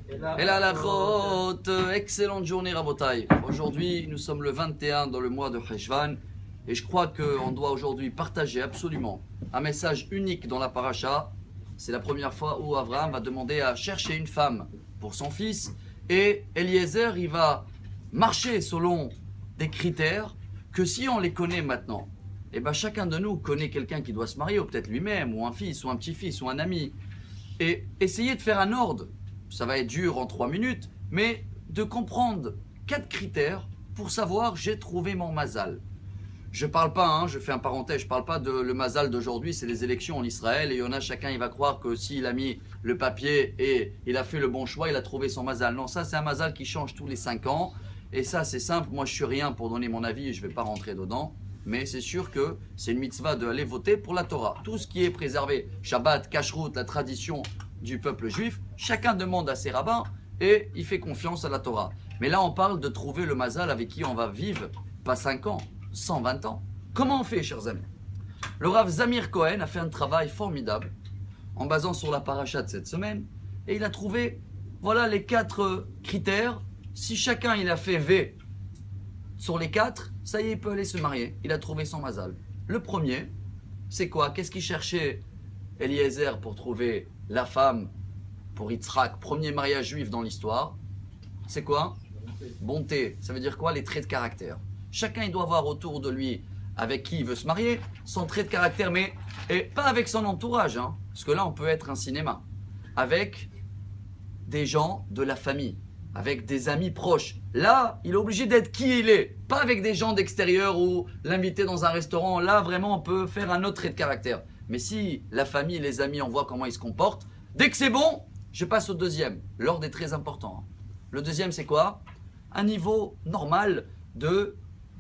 Et la halachot, excellente journée Rabotai. Aujourd'hui, nous sommes le 21 dans le mois de Cheshvan et je crois qu'on doit aujourd'hui partager absolument un message unique dans la paracha. C'est la première fois où Abraham va demander à chercher une femme pour son fils et Eliezer, il va marcher selon des critères que si on les connaît maintenant, et ben chacun de nous connaît quelqu'un qui doit se marier, ou peut-être lui-même, ou un fils, ou un petit-fils, ou un ami, et essayer de faire un ordre. Ça va être dur en 3 minutes, mais de comprendre 4 critères pour savoir j'ai trouvé mon mazal. Je parle pas, je fais un parenthèse, je parle pas de le mazal d'aujourd'hui, c'est les élections en Israël et il y en a chacun, il va croire que s'il a mis le papier et il a fait le bon choix, il a trouvé son mazal. Non, ça c'est un mazal qui change tous les 5 ans et ça c'est simple, moi je suis rien pour donner mon avis et je vais pas rentrer dedans. Mais c'est sûr que c'est une mitzvah d'aller voter pour la Torah. Tout ce qui est préservé, Shabbat, Kashrut, la tradition du peuple juif, chacun demande à ses rabbins et il fait confiance à la Torah. Mais là, on parle de trouver le mazal avec qui on va vivre, pas 5 ans, 120 ans. Comment on fait, chers amis? Le Rav Zamir Cohen a fait un travail formidable en basant sur la paracha de cette semaine et il a trouvé, voilà les 4 critères. Si chacun il a fait V sur les 4, ça y est, il peut aller se marier. Il a trouvé son mazal. Le premier, c'est quoi? Qu'est-ce qu'il cherchait Eliezer pour trouver la femme pour Yitzhak, premier mariage juif dans l'histoire? C'est quoi? Bonté. Ça veut dire quoi? Les traits de caractère. Chacun, il doit avoir autour de lui avec qui il veut se marier son trait de caractère, mais et pas avec son entourage, parce que là, on peut être un cinéma. Avec des gens de la famille, avec des amis proches. Là, il est obligé d'être qui il est. Pas avec des gens d'extérieur ou l'inviter dans un restaurant. Là, vraiment, on peut faire un autre trait de caractère. Mais si la famille et les amis, on voit comment ils se comportent, dès que c'est bon, je passe au deuxième. L'ordre est très important. Le deuxième, c'est quoi? Un niveau normal de,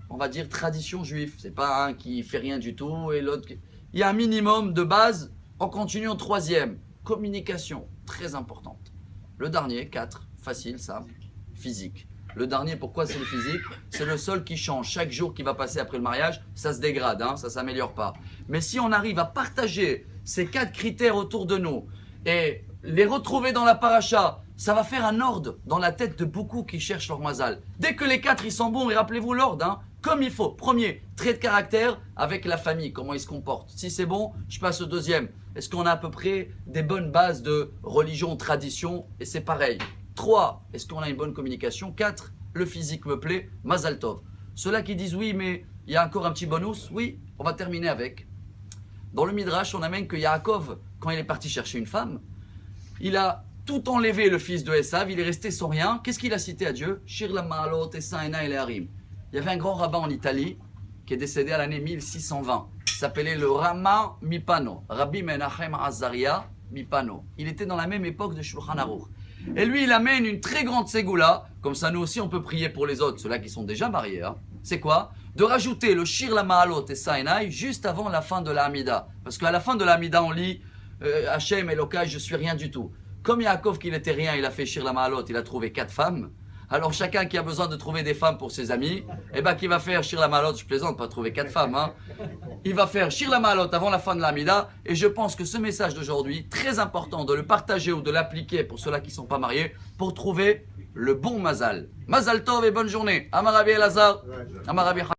on va dire, tradition juive. C'est pas un qui fait rien du tout et l'autre qui... Il y a un minimum de base. On continue au troisième. Communication, très importante. Le dernier, 4, facile, simple, physique. Le dernier, pourquoi c'est le physique? C'est le seul qui change. Chaque jour qui va passer après le mariage, ça se dégrade, ça ne s'améliore pas. Mais si on arrive à partager ces 4 critères autour de nous et les retrouver dans la paracha, ça va faire un ordre dans la tête de beaucoup qui cherchent leur mazal. Dès que les 4 ils sont bons, et rappelez-vous l'ordre, comme il faut. Premier, trait de caractère avec la famille, comment ils se comportent. Si c'est bon, je passe au deuxième. Est-ce qu'on a à peu près des bonnes bases de religion, tradition? Et c'est pareil. 3, est-ce qu'on a une bonne communication? 4, le physique me plaît, Mazal Tov. Ceux-là qui disent oui, mais il y a encore un petit bonus, oui, on va terminer avec. Dans le Midrash, on amène que Yaakov, quand il est parti chercher une femme, il a tout enlevé le fils de Esav, il est resté sans rien. Qu'est-ce qu'il a cité à Dieu? Shir la ma'alot, Esaena et Harim. Il y avait un grand rabbin en Italie qui est décédé à l'année 1620. Il s'appelait le Rama Mipano, Rabbi Menachem Azaria Mipano. Il était dans la même époque de Shulchan Aruch. Et lui, il amène une très grande ségoula, comme ça nous aussi on peut prier pour les autres, ceux-là qui sont déjà mariés. C'est quoi? De rajouter le Shir la Ma'alot et Saenai juste avant la fin de la Hamida. Parce qu'à la fin de la Hamida, on lit Hachem Elokai, je suis rien du tout. Comme Yaakov qu'il n'était rien, il a fait Shir la Ma'alot, il a trouvé 4 femmes. Alors chacun qui a besoin de trouver des femmes pour ses amis, qui va faire Shir la Ma'alot, je plaisante, pas trouver 4 femmes, il va faire Shir la Ma'alot avant la fin de la Hamida, et je pense que ce message d'aujourd'hui, très important de le partager ou de l'appliquer pour ceux-là qui ne sont pas mariés, pour trouver le bon mazal. Mazal Tov et bonne journée. Amarabi Elazar, Amarabi